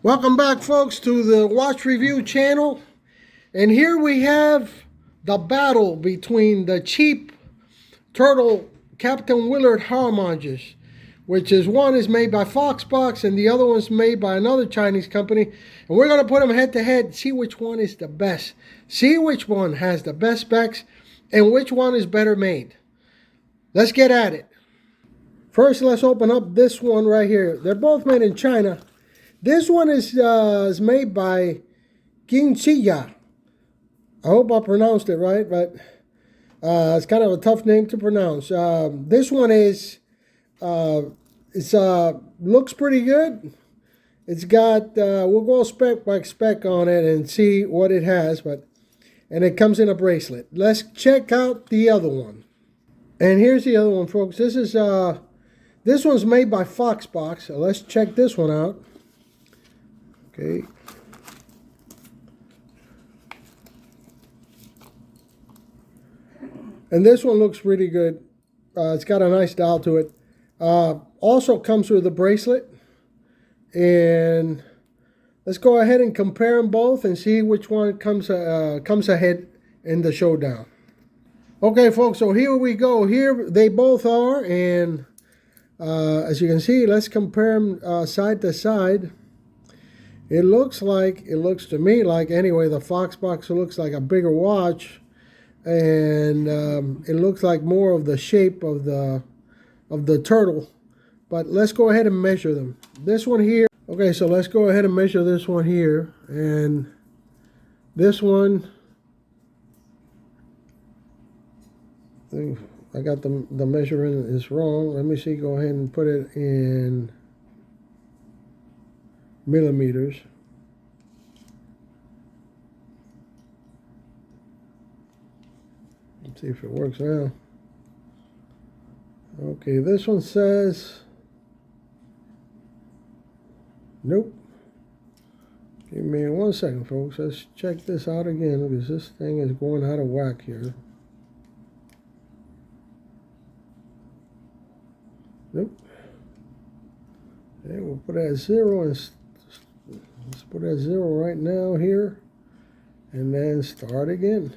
Welcome back, folks, to the Watch Review channel. And here we have the battle between the cheap turtle Captain Willard Homages, which is one is made by Foxbox and the other one's made by another Chinese company. And we're going to put them head to head, see which one is the best, see which one has the best specs, and which one is better made. Let's get at it. First, let's open up this one right here. They're both made in China. This one is made by Qingxia. I hope I pronounced it right, but it's kind of a tough name to pronounce. This one is looks pretty good. It's got we'll go spec by spec on it and see what it has, and it comes in a bracelet. Let's check out the other one. And here's the other one, folks. This one's made by Foxbox. So let's check this one out. Okay. And this one looks really good. It's got a nice dial to it. Also comes with a bracelet. And let's go ahead and compare them both and see which one comes ahead in the showdown. Okay, folks, so here we go. Here they both are. And as you can see, let's compare them side to side. It looks to me like, anyway, the Foxbox looks like a bigger watch, and it looks like more of the shape of the turtle. But let's go ahead and measure them. This one here, okay, so let's go ahead and measure this one here, and this one, I got the measurement is wrong. Let me see, go ahead and put it in millimeters. Let's see if it works now. Okay, this one says, nope. Give me 1 second, folks. Let's check this out again, because this thing is going out of whack here. Nope. Okay, we'll put it at 0 and let's put it at 0 right now here, and then start again.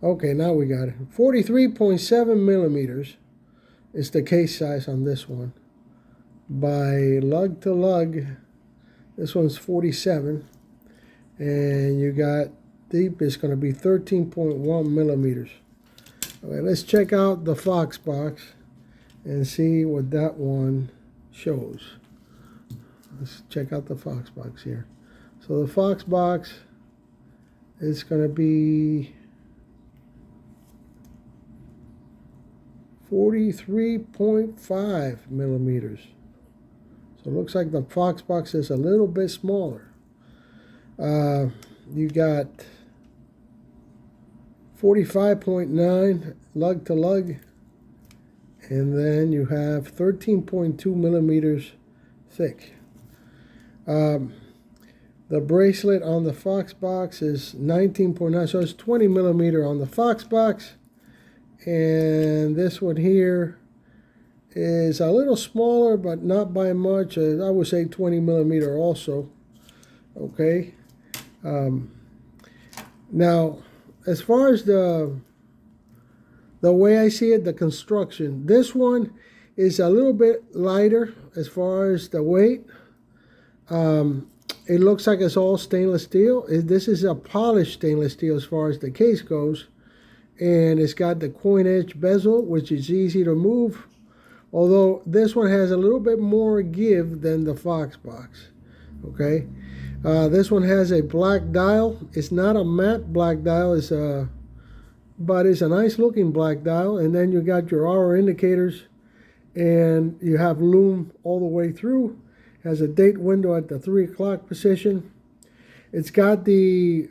Okay, now we got it. 43.7 millimeters is the case size on this one. By lug to lug, this one's 47, and you got deep is going to be 13.1 millimeters. Okay, let's check out the Foxbox and see what that one shows. Let's check out the Foxbox here. So the Foxbox is going to be 43.5 millimeters. So it looks like the Foxbox is a little bit smaller. You got 45.9 lug to lug, and then you have 13.2 millimeters thick. The bracelet on the Foxbox is 19.9, so it's 20 millimeter on the Foxbox. And this one here is a little smaller, but not by much. I would say 20 millimeter also. Okay. Now, as far as the way I see it, the construction, this one is a little bit lighter as far as the weight. It looks like it's all stainless steel. This is a polished stainless steel as far as the case goes. And it's got the coin edge bezel, which is easy to move. Although this one has a little bit more give than the Foxbox. Okay. This one has a black dial. It's not a matte black dial. But it's a nice looking black dial. And then you got your hour indicators. And you have lume all the way through. Has a date window at the 3 o'clock position. It's got the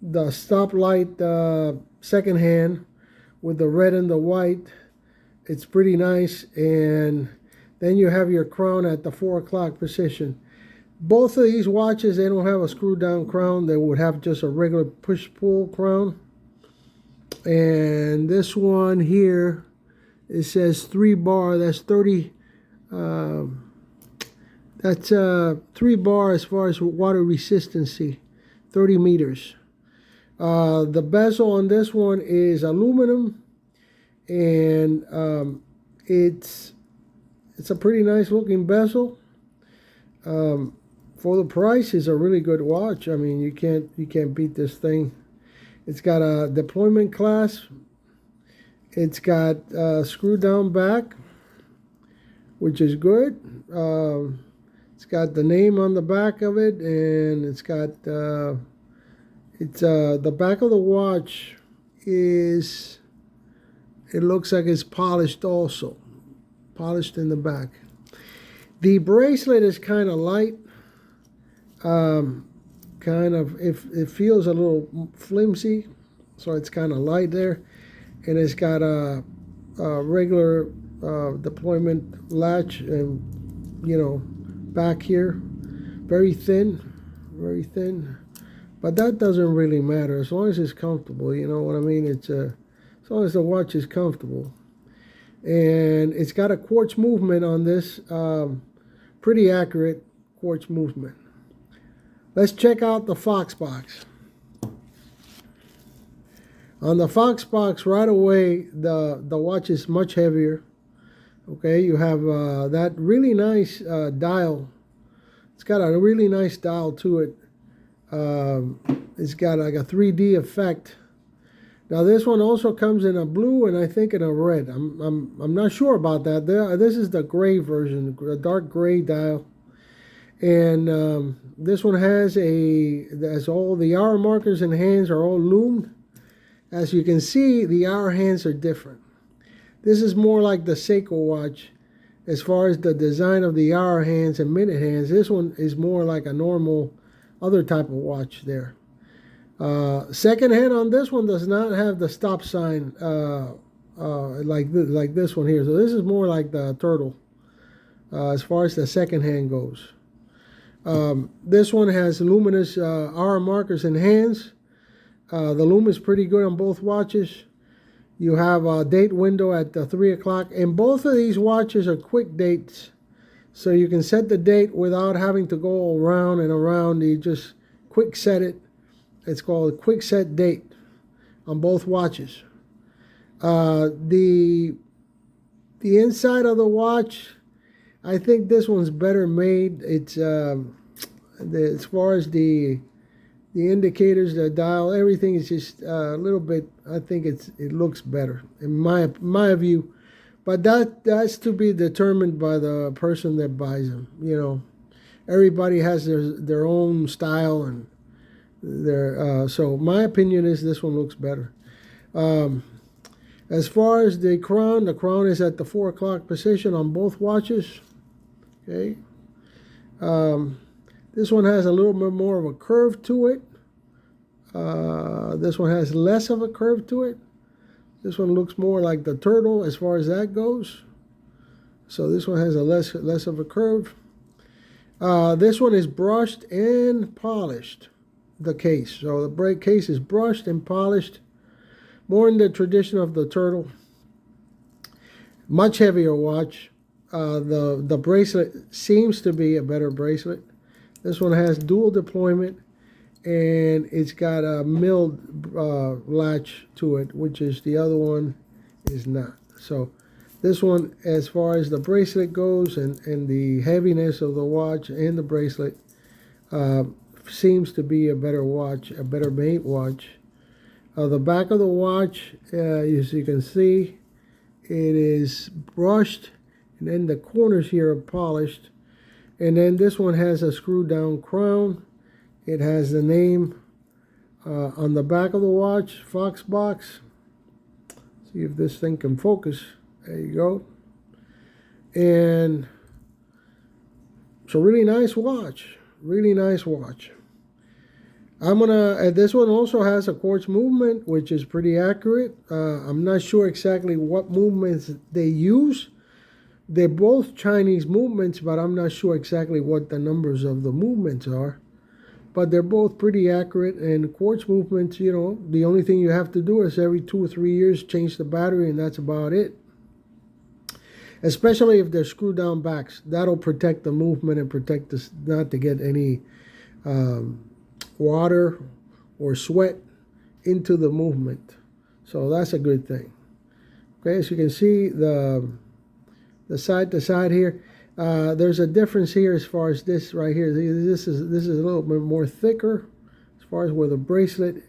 stoplight second hand with the red and the white. It's pretty nice. And then you have your crown at the 4 o'clock position. Both of these watches, they don't have a screw down crown. They would have just a regular push pull crown. And this one here, it says 3 bar. That's 30 That's 3 bar as far as water resistancy, 30 meters. The bezel on this one is aluminum, and it's a pretty nice looking bezel. For the price, it's a really good watch. I mean, you can't beat this thing. It's got a deployment clasp. It's got a screw down back, which is good. It's got the name on the back of it, and it's got the back of the watch is, it looks like it's polished also, polished in the back. The bracelet is kind of light. It feels a little flimsy, so it's kind of light there, and it's got a regular deployment latch, and back here, very thin, but that doesn't really matter as long as it's comfortable. You know what I mean? It's as long as the watch is comfortable, and it's got a quartz movement on this, pretty accurate quartz movement. Let's check out the Fox box. On the Fox box, right away, the watch is much heavier. Okay, you have that really nice dial. It's got a really nice dial to it. It's got like a 3D effect. Now this one also comes in a blue and I think in a red. I'm not sure about that. This is the gray version, a dark gray dial. And this one has all the hour markers and hands are all loomed. As you can see, the hour hands are different. This is more like the Seiko watch as far as the design of the hour hands and minute hands. This one is more like a normal other type of watch there. Second hand on this one does not have the stop sign like this one here. So this is more like the Turtle as far as the second hand goes. This one has luminous hour markers and hands. The lume is pretty good on both watches. You have a date window at 3 o'clock. And both of these watches are quick dates. So you can set the date without having to go around and around. You just quick set it. It's called a quick set date on both watches. The inside of the watch, I think this one's better made. It's as far as the indicators, the dial, everything is just a little bit. I think it looks better in my view, but that's to be determined by the person that buys them. Everybody has their own style and so my opinion is this one looks better. As far as the crown is at the 4 o'clock position on both watches. Okay. This one has a little bit more of a curve to it. This one has less of a curve to it. This one looks more like the Turtle as far as that goes. So this one has a less of a curve. This one is brushed and polished, the case. So the case is brushed and polished, more in the tradition of the Turtle. Much heavier watch. The bracelet seems to be a better bracelet. This one has dual deployment, and it's got a milled latch to it, which is the other one is not. So this one, as far as the bracelet goes and the heaviness of the watch and the bracelet, seems to be a better watch, a better made watch. The back of the watch, as you can see, it is brushed, and then the corners here are polished. And then this one has a screw down crown. It has the name on the back of the watch, Fox box. See if this thing can focus. There you go. And it's a really nice watch. Really nice watch. This one also has a quartz movement, which is pretty accurate. I'm not sure exactly what movements they use. They're both Chinese movements, but I'm not sure exactly what the numbers of the movements are. But they're both pretty accurate, and quartz movements, the only thing you have to do is every 2 or 3 years change the battery, and that's about it. especially if they're screw down backs. That'll protect the movement and protect this, not to get any water or sweat into the movement. So that's a good thing. Okay, as you can see, the side to side here, there's a difference here as far as this right here. This is a little bit more thicker as far as with a bracelet,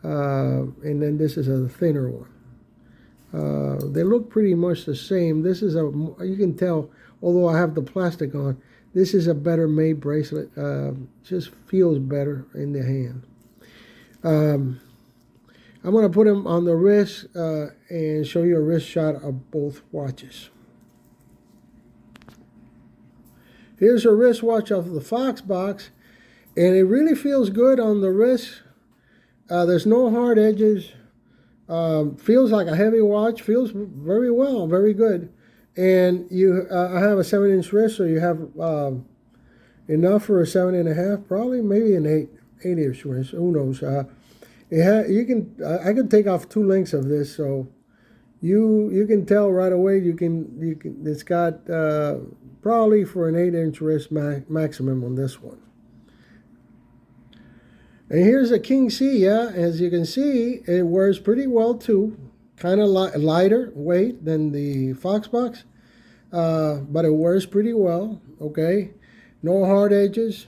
and then this is a thinner one. They look pretty much the same. This is you can tell, although I have the plastic on, this is a better made bracelet. Just feels better in the hand. I'm going to put them on the wrist and show you a wrist shot of both watches. Here's a wristwatch of the Fox box, and it really feels good on the wrist. There's no hard edges. Feels like a heavy watch. Feels very well, very good. And I have a 7-inch wrist, so you have enough for a 7.5, probably maybe an 8-inch wrist. Who knows? I could take off 2 links of this, so you can tell right away. It's got probably for an 8-inch wrist maximum on this one. And here's a King C. Yeah, as you can see, it wears pretty well too. Kind of lighter weight than the Fox box, but it wears pretty well. Okay, no hard edges.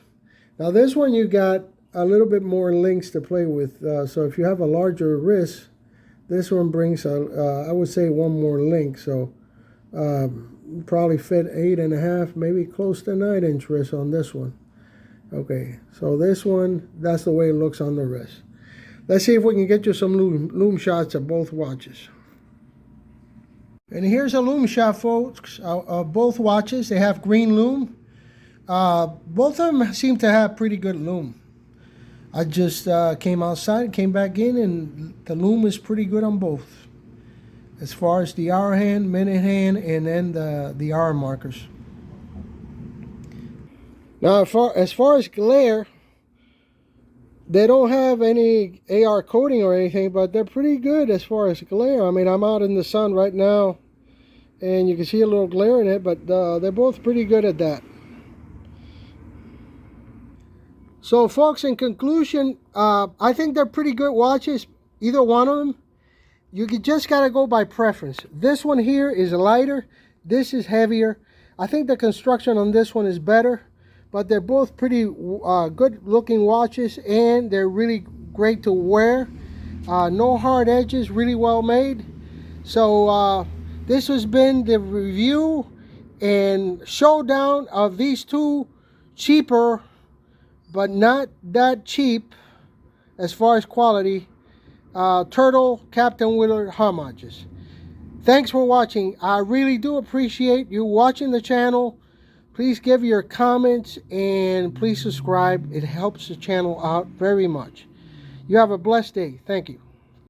Now this one you got a little bit more links to play with. So if you have a larger wrist, this one brings I would say 1 more link. So probably fit 8.5, maybe close to 9-inch wrist on this one. Okay, so this one, that's the way it looks on the wrist. Let's see if we can get you some loom shots of both watches. And here's a loom shot, folks, of both watches. They have green loom. Both of them seem to have pretty good loom. I just came outside, came back in, and the loom is pretty good on both. As far as the hour hand, minute hand, and then the hour markers. Now, as far as glare, they don't have any AR coating or anything, but they're pretty good as far as glare. I mean, I'm out in the sun right now, and you can see a little glare in it, but they're both pretty good at that. So, folks, in conclusion, I think they're pretty good watches, either one of them. You just got to go by preference. This one here is lighter. This is heavier. I think the construction on this one is better. But they're both pretty good looking watches, and they're really great to wear. No hard edges, really well made. So this has been the review and showdown of these 2 cheaper but not that cheap as far as quality Turtle Capt and Willard homages. Thanks for watching. I really do appreciate you watching the channel. Please give your comments and please subscribe. It helps the channel out very much. You have a blessed day. Thank you.